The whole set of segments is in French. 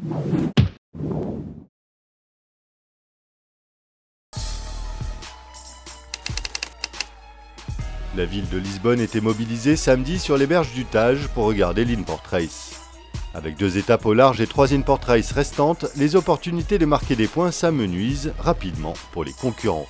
La ville de Lisbonne était mobilisée samedi sur les berges du Tage pour regarder l'Inport Race. Avec 2 étapes au large et 3 Inport Race restantes, les opportunités de marquer des points s'amenuisent rapidement pour les concurrents.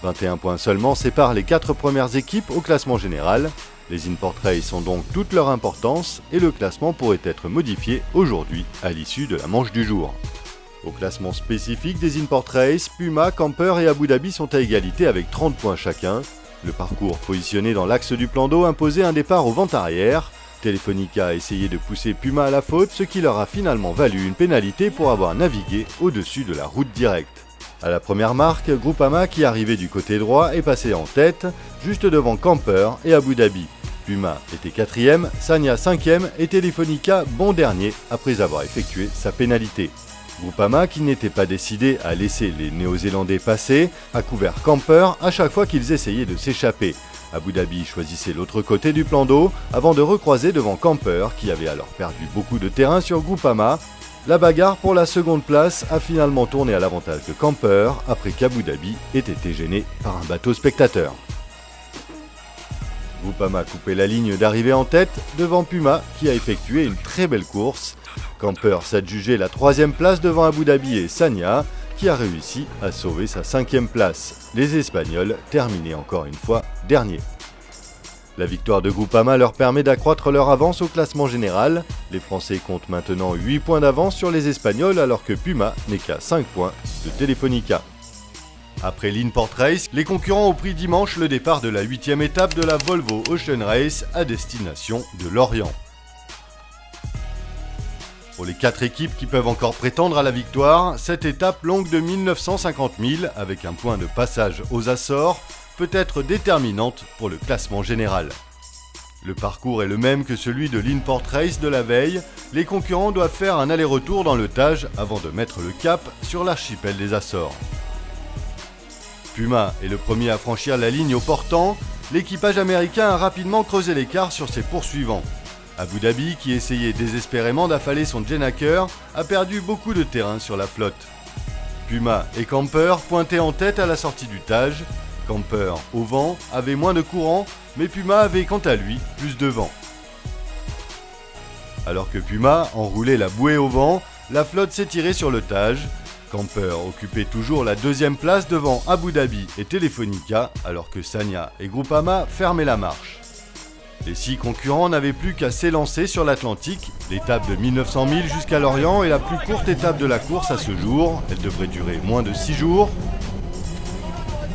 21 points seulement séparent les 4 premières équipes au classement général. Les Inport Race ont donc toute leur importance et le classement pourrait être modifié aujourd'hui à l'issue de la manche du jour. Au classement spécifique des Inport Race, Puma, Camper et Abu Dhabi sont à égalité avec 30 points chacun. Le parcours positionné dans l'axe du plan d'eau imposait un départ au vent arrière. Telefonica a essayé de pousser Puma à la faute, ce qui leur a finalement valu une pénalité pour avoir navigué au-dessus de la route directe. À la première marque, Groupama, qui arrivait du côté droit, est passé en tête, juste devant Camper et Abu Dhabi. Puma était 4e, Sagna 5e et Telefonica bon dernier après avoir effectué sa pénalité. Groupama, qui n'était pas décidé à laisser les Néo-Zélandais passer, a couvert Camper à chaque fois qu'ils essayaient de s'échapper. Abu Dhabi choisissait l'autre côté du plan d'eau avant de recroiser devant Camper, qui avait alors perdu beaucoup de terrain sur Groupama. La bagarre pour la seconde place a finalement tourné à l'avantage de Camper après qu'Abu Dhabi ait été gêné par un bateau spectateur. Groupama coupait la ligne d'arrivée en tête devant Puma, qui a effectué une très belle course. Camper s'adjugeait la 3e place devant Abu Dhabi et Sagna, qui a réussi à sauver sa 5e place. Les Espagnols terminaient encore une fois derniers. La victoire de Groupama leur permet d'accroître leur avance au classement général. Les Français comptent maintenant 8 points d'avance sur les Espagnols alors que Puma n'est qu'à 5 points de Telefonica. Après l'Inport Race, les concurrents ont pris dimanche le départ de la 8e étape de la Volvo Ocean Race à destination de Lorient. Pour les 4 équipes qui peuvent encore prétendre à la victoire, cette étape longue de 1950 milles, avec un point de passage aux Açores, peut être déterminante pour le classement général. Le parcours est le même que celui de l'Inport Race de la veille. Les concurrents doivent faire un aller-retour dans le Tage avant de mettre le cap sur l'archipel des Açores. Puma est le premier à franchir la ligne au portant. L'équipage américain a rapidement creusé l'écart sur ses poursuivants. Abu Dhabi, qui essayait désespérément d'affaler son Jenaker, a perdu beaucoup de terrain sur la flotte. Puma et Camper pointaient en tête à la sortie du Tage. Camper, au vent, avait moins de courant, mais Puma avait quant à lui plus de vent. Alors que Puma enroulait la bouée au vent, la flotte s'est tirée sur le Tage. Camper occupait toujours la 2e place devant Abu Dhabi et Telefonica, alors que Sagna et Groupama fermaient la marche. Les 6 concurrents n'avaient plus qu'à s'élancer sur l'Atlantique. L'étape de 1900 milles jusqu'à Lorient est la plus courte étape de la course à ce jour. Elle devrait durer moins de 6 jours.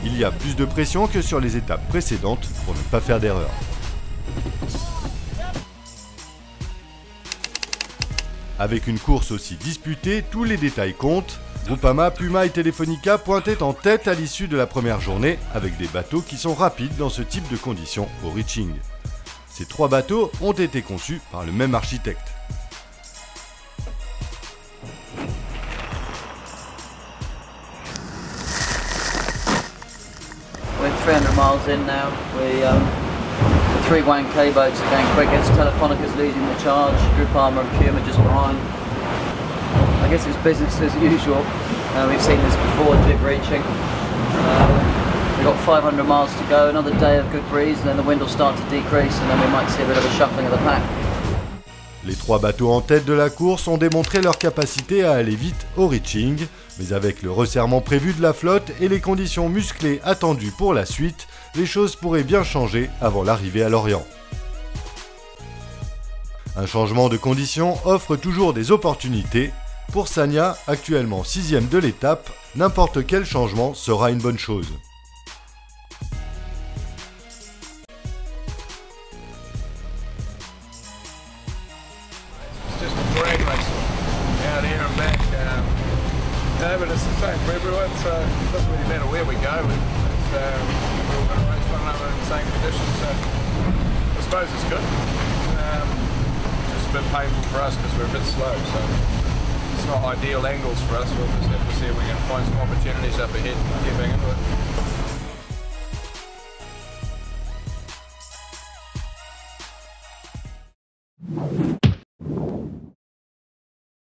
Il y a plus de pression que sur les étapes précédentes pour ne pas faire d'erreur. Avec une course aussi disputée, tous les détails comptent. Groupama, Puma et Telefonica pointaient en tête à l'issue de la première journée avec des bateaux qui sont rapides dans ce type de conditions au reaching. Ces 3 bateaux ont été conçus par le même architecte. We're 300 miles in now. The 3 1K boats are going quickest. Telefonica's leading the charge. Groupama and Puma just behind. I guess it's business as usual. We've seen this before, jib reaching. We've got 500 miles to go, another day of good breeze, and then the wind will start to decrease, and then we might see a bit of a shuffling of the pack. Les 3 bateaux en tête de la course ont démontré leur capacité à aller vite au reaching, mais avec le resserrement prévu de la flotte et les conditions musclées attendues pour la suite, les choses pourraient bien changer avant l'arrivée à Lorient. Un changement de conditions offre toujours des opportunités. Pour Sagna, actuellement 6e de l'étape, n'importe quel changement sera une bonne chose. But it's the same for everyone, so it doesn't really matter where we go. We're all going to race one another in the same conditions, so I suppose it's good. Just a bit painful for us because we're a bit slow, so it's not ideal angles for us. We'll just have to see if we can find some opportunities up ahead and get back into it.